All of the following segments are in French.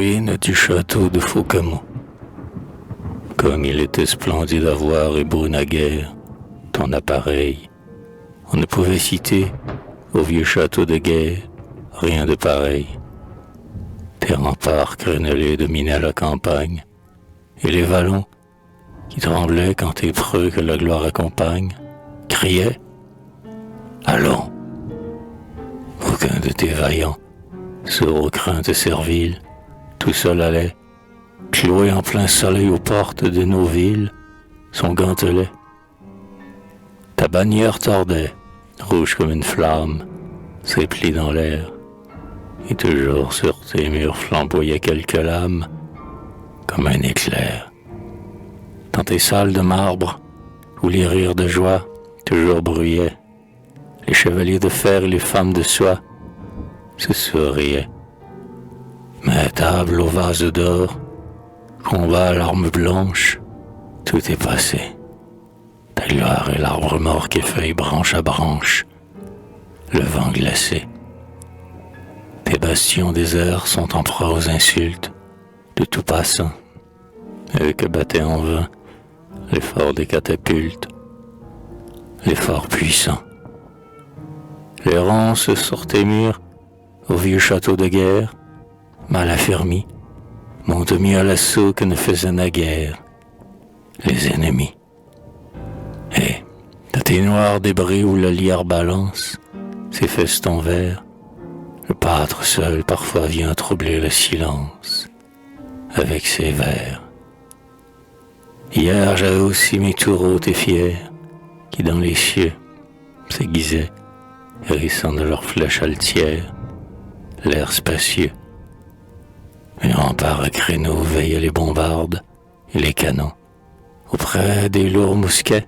ruines du château de Faucamont. Comme il était splendide à voir et beau naguère, ton appareil, on ne pouvait citer au vieux château de guerre rien de pareil. Tes remparts crénelés dominaient la campagne, et les vallons, qui tremblaient quand tes preux que la gloire accompagne, criaient « Allons !» Aucun de tes vaillants, sourd aux craintes serviles, tout seul allait, cloué en plein soleil aux portes de nos villes, son gantelet. Ta bannière tordait, rouge comme une flamme, ses plis dans l'air, et toujours sur tes murs flamboyait quelque lame, comme un éclair. Dans tes salles de marbre, où les rires de joie toujours bruyaient, les chevaliers de fer et les femmes de soie se souriaient. Mais table au vase d'or, combat à l'arme blanche, tout est passé. Ta gloire est l'arbre mort qui feuille branche à branche, le vent glacé. Tes bastions déserts sont en proie aux insultes de tout passant, eux que battaient en vain l'effort des catapultes, l'effort puissant. Les ronces sur tes murs, au vieux château de guerre, mal affermis, montent mieux à l'assaut que ne faisaient naguère les ennemis. Et de tes noirs débris où la lierre balance ses festons verts, le pâtre seul parfois vient troubler le silence avec ses vers. Hier j'avais aussi mes taureaux et fiers qui dans les cieux s'aiguisaient, hérissant de leurs flèches altières l'air spacieux. Les remparts à créneaux veillaient les bombardes et les canons. Auprès des lourds mousquets,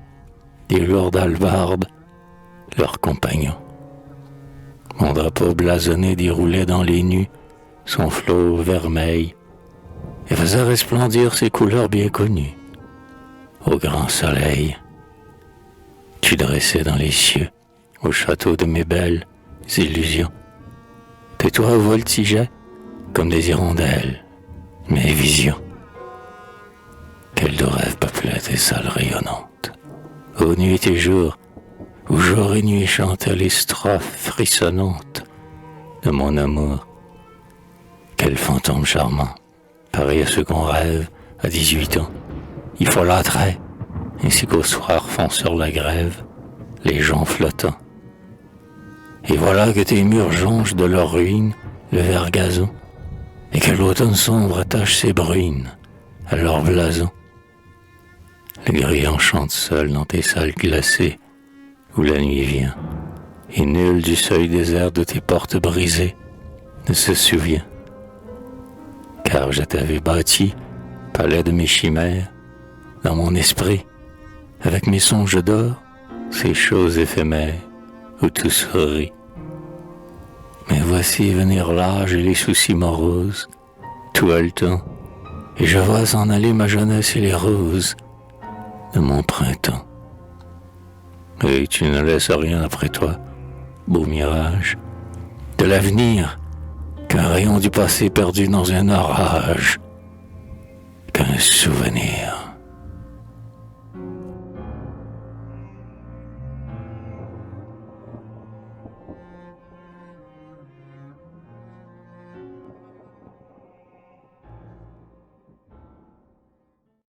des lourdes hallebardes, leurs compagnons. Mon drapeau blasonné déroulait dans les nues son flot vermeil et faisait resplendir ses couleurs bien connues. Au grand soleil, tu dressais dans les cieux, au château de mes belles illusions. Tes toits voltigeaient comme des hirondelles, mes visions. Quel doux rêve peuplait tes salles rayonnantes, aux nuits et jours, où jour et nuit chantaient les strophes frissonnantes de mon amour. Quel fantôme charmant, pareil à ce qu'on rêve à 18 ans. Il folâtrait, ainsi qu'au soir font sur la grève les gens flottants. Et voilà que tes murs jonchent de leurs ruines le vert gazon, et que l'automne sombre attache ses bruines à leur blason. Les grillons chantent seuls dans tes salles glacées, où la nuit vient, et nul du seuil désert de tes portes brisées ne se souvient. Car je t'avais bâti, palais de mes chimères, dans mon esprit, avec mes songes d'or, ces choses éphémères, où tout sourit. Mais voici venir l'âge et les soucis moroses, tout haletant, et je vois s'en aller ma jeunesse et les roses de mon printemps. Et tu ne laisses rien après toi, beau mirage, de l'avenir, qu'un rayon du passé perdu dans un orage, qu'un souvenir.